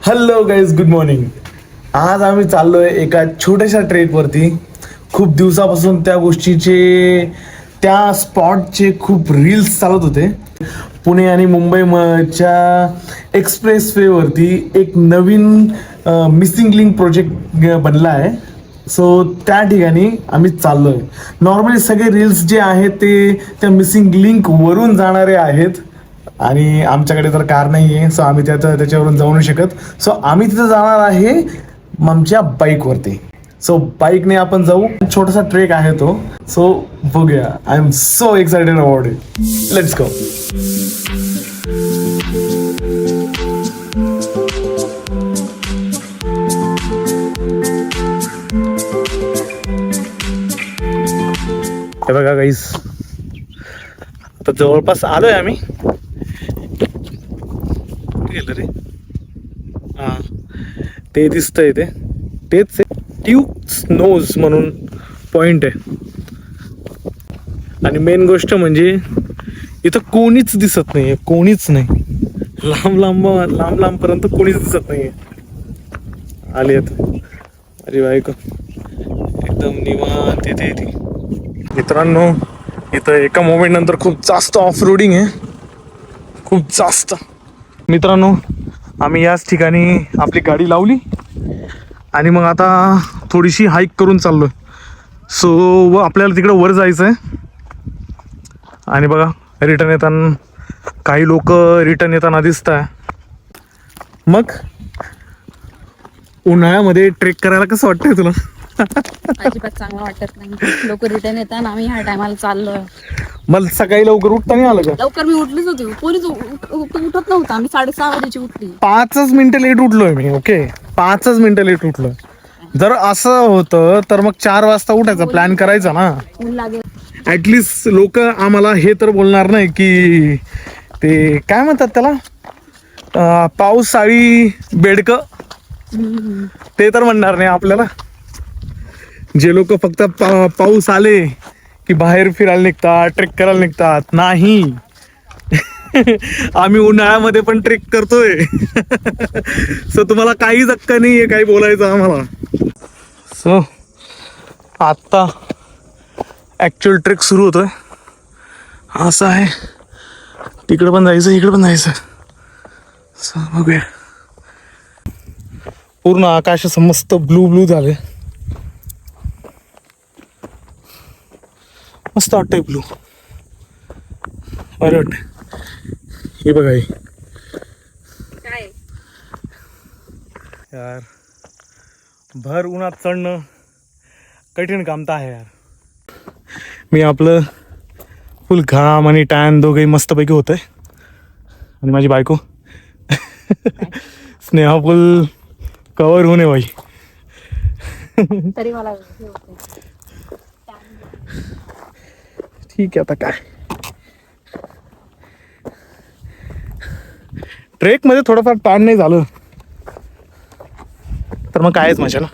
Hello guys, good morning. आज आम्ही चाललोय एका छोट्याशा ट्रेकवरती. खूप दिवसापासून त्या गोष्टीचे, त्या स्पॉटचे खूप रील्स चालत होते. पुणे आणि मुंबईच्या एक्सप्रेस वेवरती एक नवीन मिसिंग लिंक प्रोजेक्ट बनला आहे. सो त्या ठिकाणी आम्ही चाललोय. नॉर्मली सगळे रील्स जे आहेत ते त्या मिसिंग लिंक वरून जाणारे आहेत आणि आमच्याकडे तर कार नाही आहे. सो आम्ही त्याच्यावरून जाऊ नाही शकत. सो आम्ही तिथं जाणार आहे आमच्या बाईकवरती. सो बाईकने आपण जाऊ. छोटासा ट्रेक आहे तो. सो बघूया. I am so excited about it. Let's go. हे बघा गाईस, आता जवळपास आलोय आम्ही. गेलं रे, हा ते दिसतंय, तेच ट्यूब्स नोज म्हणून पॉइंट आहे. आणि मेन गोष्ट म्हणजे इथं कोणीच दिसत नाहीये, कोणीच नाही. लांब लांब पर्यंत कोणीच दिसत नाहीये. आली आता अरे बायको, एकदम निवांत येते ती. मित्रांनो, इथं एका मोमेंट नंतर खूप जास्त ऑफ रोडिंग आहे, खूप जास्त. मित्रांनो, आम्ही याच ठिकाणी आपली गाडी लावली आणि मग आता थोडीशी हाईक करून चाललोय. सो आपल्याला तिकडं वर जायचं आहे. आणि बघा, रिटर्न येताना काही लोक येताना दिसत आहे. मग उन्हाळ्यामध्ये ट्रेक करायला कसं वाटतंय तुला? अजिबात चांगलं वाटत नाही. लोक रिटर्न येतात, आम्ही ह्या टायमाला चाललोय. मला सकाळी लवकर उठता नाही आलं का? लवकर मी उठलीच होती. कोणीच उठत नव्हतं. आम्ही 6:30 वाजेची उठली. 5 मिनिटं लेट उठलोय मी. ओके, 5 मिनिटं लेट उठलोय. जर असं होतं तर मग 4 वाजता उठायचा प्लॅन करायचा ना. ऊन लागेल. ऍटलिस्ट लोक आम्हाला हे तर बोलणार नाही की ते काय म्हणतात त्याला, पावसाळी बेडकं, ते तर म्हणणार नाही आपल्याला. जे लोक फक्त पाऊस आले की बाहेर फिरायला निघतात, ट्रेक करायला निघतात. नाही, आम्ही उन्हाळ्यामध्ये पण ट्रेक करतोय. सो तुम्हाला काहीच हक्क नाहीये काही बोलायचं आम्हाला. सो आत्ता ॲक्च्युअल ट्रेक सुरू होतोय. असं आहे, तिकडं पण जायचं, इकडं पण जायचं. सो बघूया. पूर्ण आकाश असं मस्त ब्लू झाले. मस्त वाटतंय ब्लू, बरं वाटतंय. हे बघा, यार भर उन्हात चढणं कठीण काम तर आहे यार. मी आपलं फुल घाम आणि टॅन दोघंही मस्तपैकी होतंय. आणि माझी बायको स्नेहा फुल कवर होऊन आहे बाई. तरी मला ठीक आहे, आता काय ट्रेक मध्ये थोडंफार ताण नाही झालं तर मग कायच मजा ना.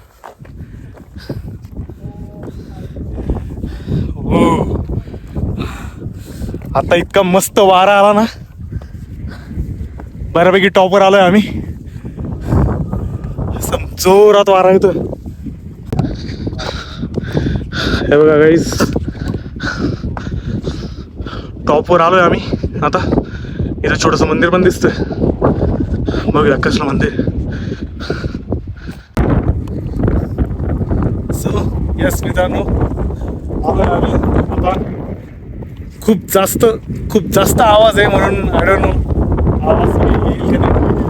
आता इतका मस्त वारा आला ना, बऱ्यापैकी टॉपर आलोय आम्ही. जोरात वारा येतो. हे बघा गाईस, टॉपवर आलोय आम्ही. आता इथं छोटंसं मंदिर पण दिसतंय. बघूया कसलं मंदिर. सो यस मित्रांनो, आलोय आम्ही आता. खूप जास्त आवाज आहे म्हणून आय डोंट नो आवाज येईल की नाही.